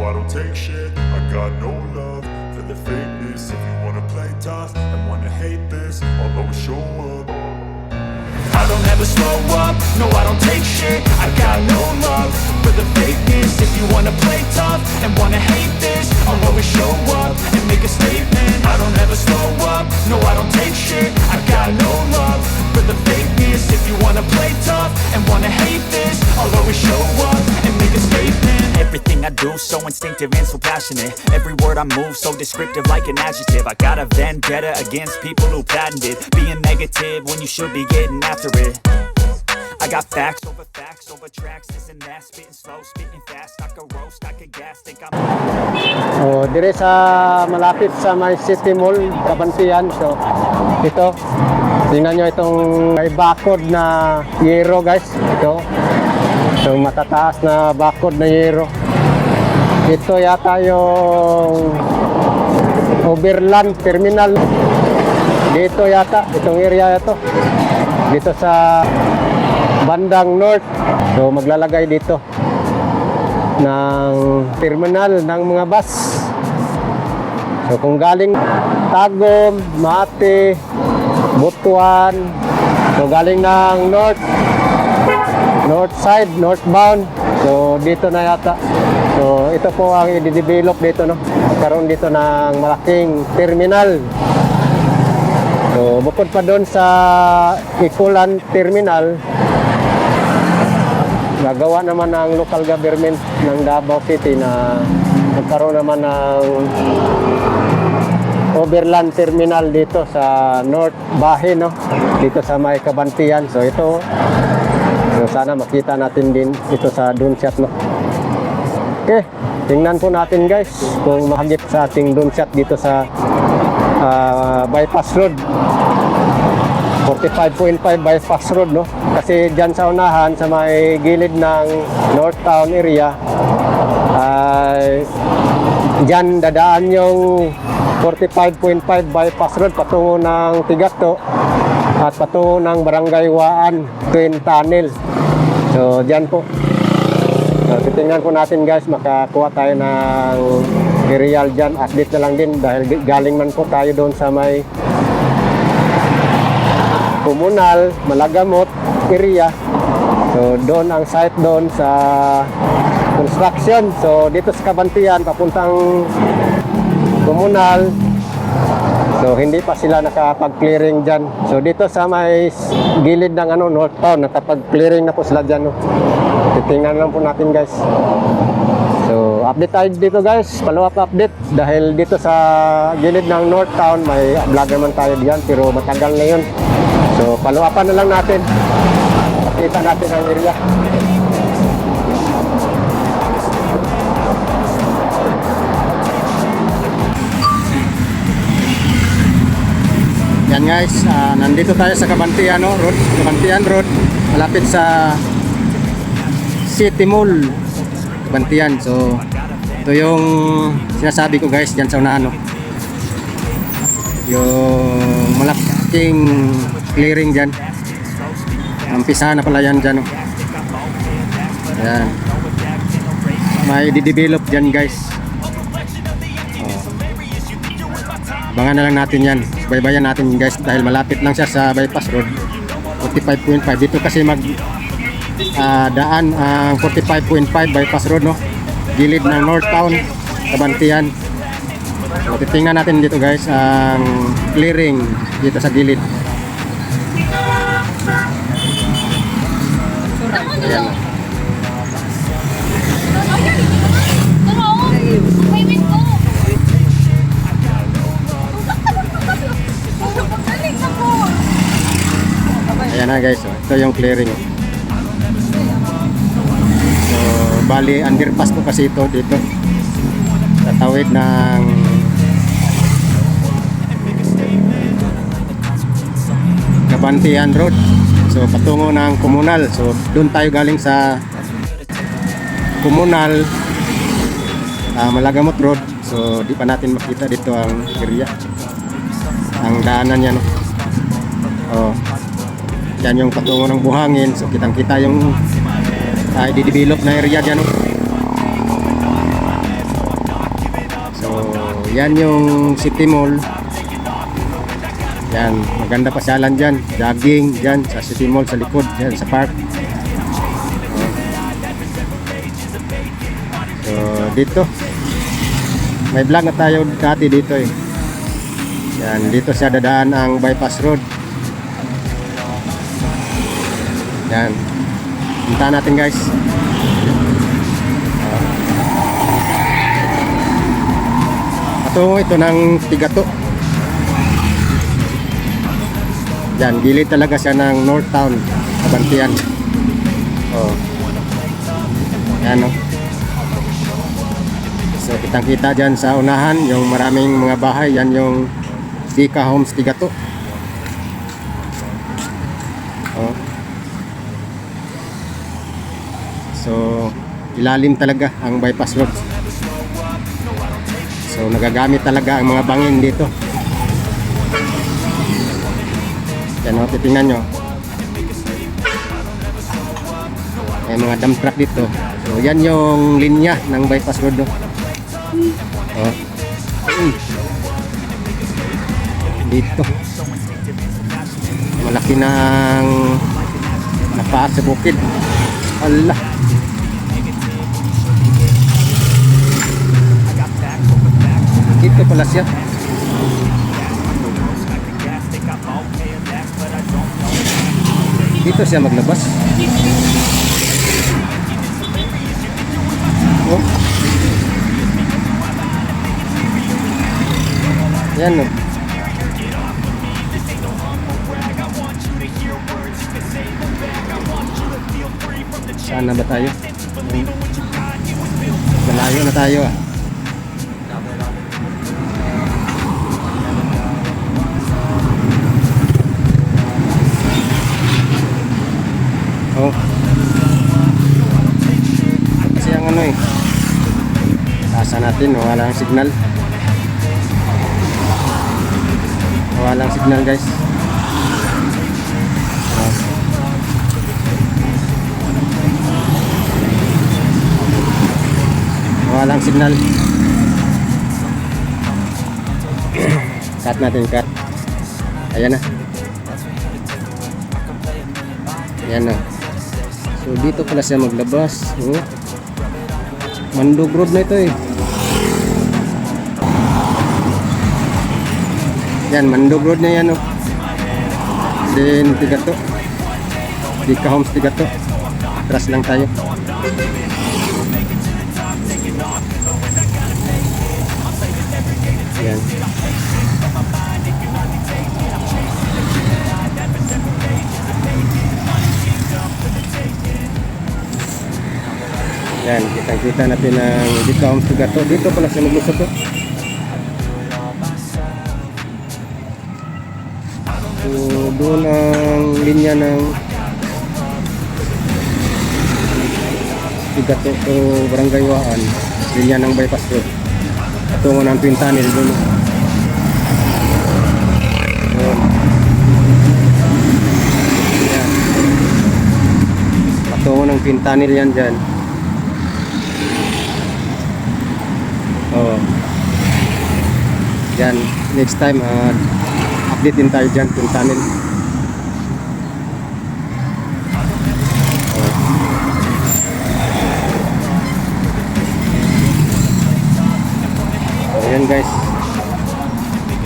I don't take shit. I got no love for the fakeness. If you wanna play tough and wanna hate this, I'll always show up. I don't ever slow up, no I don't take shit. I got no love for the fakeness. If you wanna play tough and wanna hate this, I'll always show up and make a statement. I don't ever slow up, no I don't take shit. I got no love for the fakeness. If you wanna play tough and wanna hate this, I'll always show up and make a statement. Everything I do so instinctive and so passionate. Every word I move so descriptive like an adjective. I got a vendetta against people who patented being negative when you should be getting after it. I got facts over tracks, this and that. Spitting slow, spitting fast. I could roast, I could gas, think I'm... Oh, dire sa malapit sa may City Mall, Kabantian. So, ito. Tingnan nyo itong may barcode na yero, guys. Ito. So, matataas na barcode na yero. Ito yata yung Overland Terminal. Dito yata, itong area ito. Dito sa bandang north. So, maglalagay dito ng terminal ng mga bus. So, kung galing Tagum, Mate, Butuan, so galing ng north side, northbound. So, dito na yata. So, ito po ang i-develop dito, no? Magkaroon dito ng malaking terminal. So, bukod pa doon sa Ikulan Terminal, nagawa naman ng local government ng Davao City na magkaroon naman ng Overland Terminal dito sa North Bahe, no? Dito sa may Kabantian. So, ito, so sana makita natin din ito sa Dunsiat, no? Okay, tingnan po natin, guys, kung mahagip sa ating Dunsiat dito sa bypass road. 45.5 bypass road, no? Kasi dyan sa unahan, sa may gilid ng North Town area, dyan dadaan yung 45.5 bypass road patungo ng Tigato at patungo ng Barangay Waan Twin Tunnel. So dyan po. So, titingnan po natin, guys, makakuha tayo ng aerial dyan. Update na lang din dahil galing man po tayo doon sa may Comunal, Malagamot area. So doon ang site doon sa construction. So dito sa Kabantian papuntang Comunal, so hindi pa sila nakapag-clearing dyan. So dito sa may gilid ng North Town, nakapag-clearing na po sila dyan, no? Titingnan lang po natin, guys. So update tayo dito, guys, follow up update. Dahil dito sa gilid ng North Town may vlogger man tayo diyan, pero matagal na yun. So, follow-upan na lang natin. Pakita natin ang area. Yan, guys, nandito tayo sa Kabantian Road. Kabantian Road, malapit sa City Mall, Kabantian. So, ito yung sinasabi ko, guys, dyan sa unahan, no? Yung malaking clearing dyan. Umpisa na pala yan dyan, oh. Ayan. May di-develop dyan, guys. Abangan na lang natin yan. Subaybayan natin, guys, dahil malapit lang siya sa bypass road 45.5. Dito kasi daan ang 45.5 bypass road, no? Gilid ng North Town, Kabantian. So, titingnan natin dito, guys, ang clearing dito sa gilid. Ayan. Ayan na, guys, ito yung clearing. So bali underpass po kasi ito dito sa tawid ng Kabantian Road. So patungo ng Comunal. So doon tayo galing sa Comunal, Malagamot Road. So di pa natin makita dito ang area, ang daanan niya, no? Oh, yan yung patungo ng Buhangin. So kitang kita yung i-develop na area dyan, no? Yan yung City Mall. Yan, maganda pasyalan dyan. Jogging dyan sa City Mall sa likod. Yan, sa park. So, dito. May vlog na tayo dati dito eh. Yan, dito siya dadaan ang bypass road. Yan. Punta natin guys. Patungo ito ng Tigato. Yan, gilid talaga siya ng North Town, Kabantian. Oh. Yan o. So kitang kita dyan sa unahan yung maraming mga bahay. Yan yung Dika Homes Tigato. Oh. So ilalim talaga ang bypass road. So nagagamit talaga ang mga bangin dito. Yan o, titingnan nyo. May mga dump truck dito. So yan yung linya ng bypass road. Oh. Dito. Malaki ng napaat sa bukid. Allah. Dito pala siya. Dito siya maglabas. Oh. Yan o. Saan na ba tayo? Malayo na tayo ah. Oh. Kasi ang ano eh. Tasa natin, walang signal. Walang signal guys. Oh. Walang signal. Cut natin, cut. Ayan na. Ayan na. So dito pala siya maglabas. Oh. Mandog Road na ito eh. Yan, Mandog Road na yan oh. Then Tigato. Dika Homes Tigato. Atras lang tayo. Yan. Yan, kita natin ang Dika Homes Tigato. Dito pala siya maglusot oh. So doon ang linya ng Tigato to Barangay Waan. Linya ng bypass road. Patungo ng Twin Tunnel doon. Doon. Yan. Patungo ng Twin Tunnel yan dyan. Oh. Yan, next time update din tayo dyan, Twin Tunnel. Oh. Ayan guys.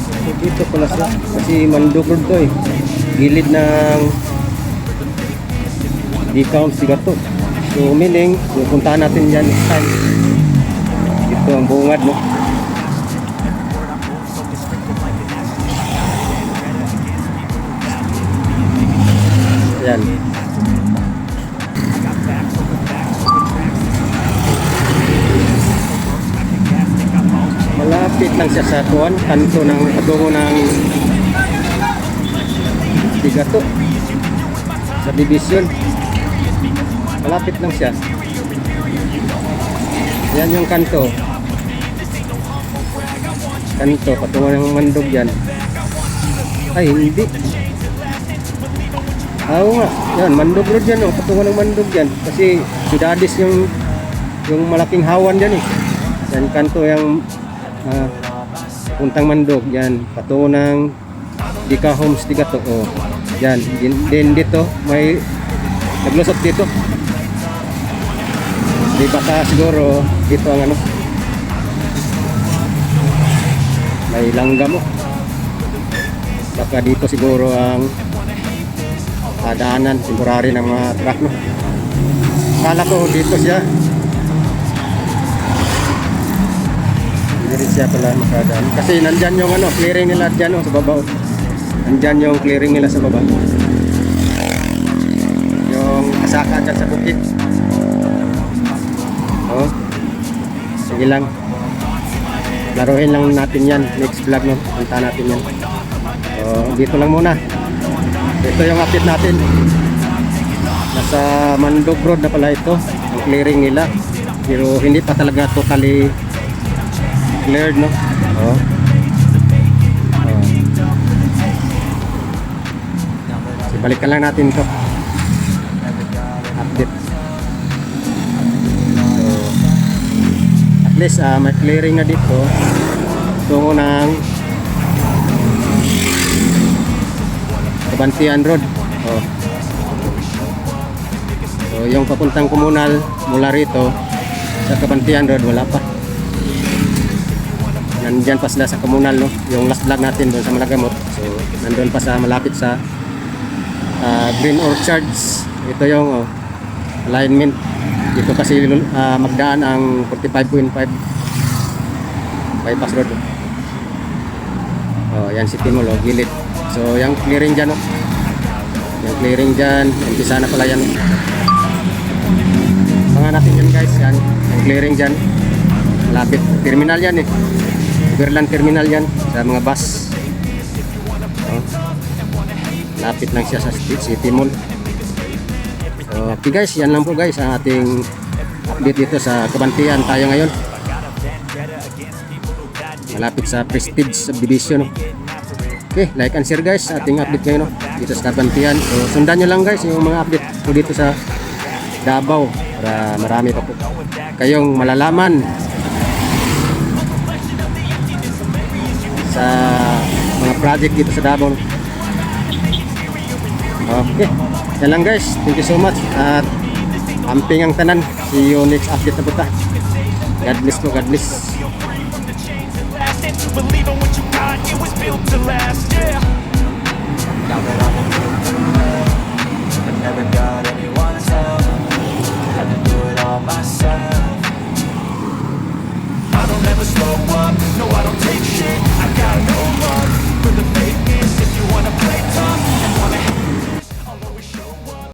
So, dito pala siya. Kasi Mandog Road to eh. Gilid ng Dika Homes Tigato. So meaning, pupuntahan natin dyan next time. Ito ang bungad no. Yan. Malapit lang siya sa tuwan, kanto ng patungo ng Tigato sa division. Malapit lang siya. Yan yung kanto. Kanto, patungo ng Mandog yan. Ay, hindi. Oo nga. Yan, Mandog Road yan. Oh. Patungo ng Mandog yan. Kasi Ciudades yung malaking hawan dyan eh. Yan, kanto yung papuntang Mandog, yan, patungo ng Dika Homes Tigato, oh. Yan, din dito, may naglusot dito. Di baka siguro dito ang ano, may langgam mo. Baka dito siguro ang daanan temporary ng mga truck, no. Kala ko dito siya. Hindi rin siya pala makadaan. Kasi nandyan yung ano, clearing nila dyan, oh, sa baba. Nandyan yung clearing nila sa baba. Yung kasaka dyan sa bukid. Oh. Sige lang. Laruin lang natin yan. Next vlog, no. Punta natin yan. So, dito lang muna. Ito yung update natin. Nasa Mandog Road na pala ito. Ang clearing nila. Pero hindi pa talaga totally cleared, no. Oh. So, balikan lang natin to. Update. So, at least may clearing na dito. Tungo ng Kabantian Road. Oh. So yung papuntang komunal mula rito sa Kabantian Road wala pa. Nandyan pa sila sa komunal, no? Yung last vlog natin doon sa Malagamot. So nandun pa sa malapit sa Green Orchards. Ito yung alignment. Dito kasi magdaan ang 45.5 bypass road. Oh, yan si Timol, oh, gilid. So, yung clearing dyan, oh. Yung clearing dyan, umpisa na pala yan. Pangan natin yan, guys. Yan, yung clearing dyan. Lapit, terminal yan, eh. Uberland terminal yan, sa mga bus. Oh. Lapit lang siya sa City Mall. So, okay guys, yan lang po guys, ang ating update dito sa Kabantian tayo ngayon. Malapit sa Prestige Subdivision, oh. Okay, like and share guys sa ating update ngayon, no? Dito sa Kabantian. So, sundan nyo lang guys yung mga update ko dito sa Davao para marami pa po kayong malalaman sa mga project dito sa Davao, no? Okay, yan lang guys. Thank you so much at amping ang tanan. See you next update na po ta. God bless po, God bless. And to believe in what you got, it was built to last, yeah. Now that I'm a never got it.